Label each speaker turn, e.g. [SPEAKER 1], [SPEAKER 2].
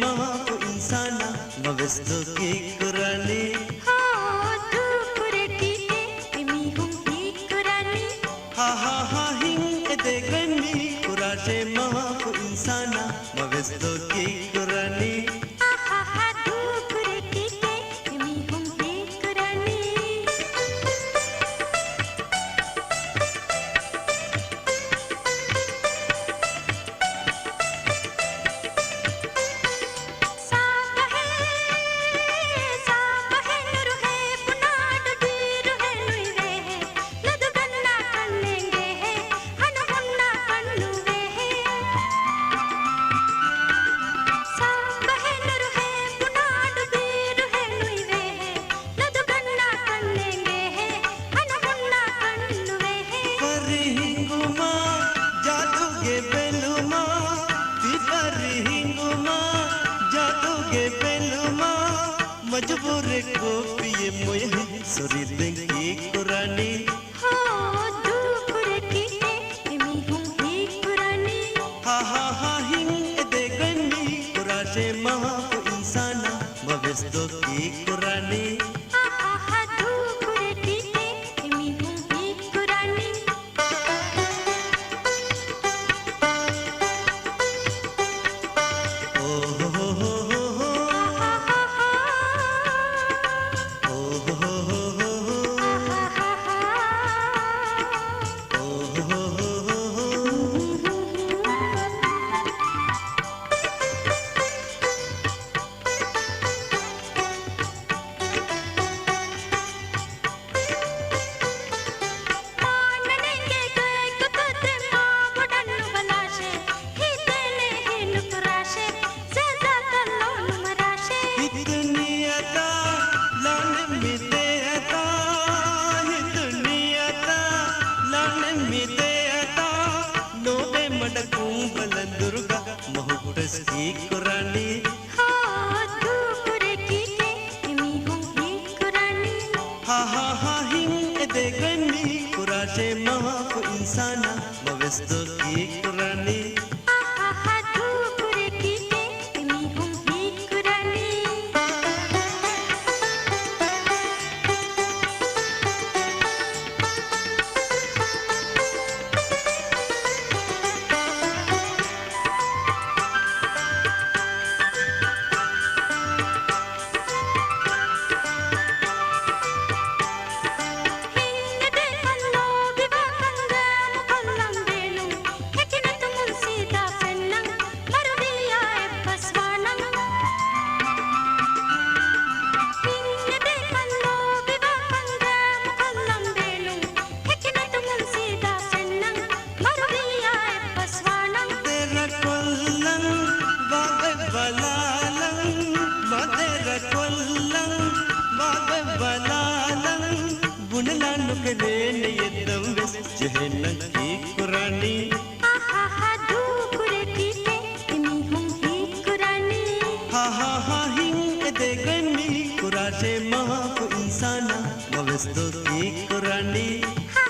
[SPEAKER 1] maha insana mavesto ki kurani
[SPEAKER 2] हो तू कुरटी के emi hum hi kurani
[SPEAKER 1] ha hing de gani kurashe maha insana mavesto ki kurani
[SPEAKER 2] ha ha तू कुरटी के emi hum hi kurani
[SPEAKER 1] मजबूर को पिए मोहे सोरी देंगी कुरानी
[SPEAKER 2] हो तू कुरटी के emi hum hi kurani
[SPEAKER 1] ha हिंग दे गनी कुराशे महा इंसाना मवेस्तो की कुरानी
[SPEAKER 2] ha तू कुरटी के emi hum hi kurani की कुरानी हो तू कुरटी के emi hum hi kurani
[SPEAKER 1] हा हिंग दे गनी कुराशे महा इंसाना मवेस्तो की कुरानी
[SPEAKER 2] ha तू कुरटी के emi hum hi kurani
[SPEAKER 1] की कुरानी
[SPEAKER 2] ha तू कुरटी के emi hum hi kurani
[SPEAKER 1] हा हिंग दे गनी कुराशे महा इंसाना मवेस्तो की कुरानी
[SPEAKER 2] ha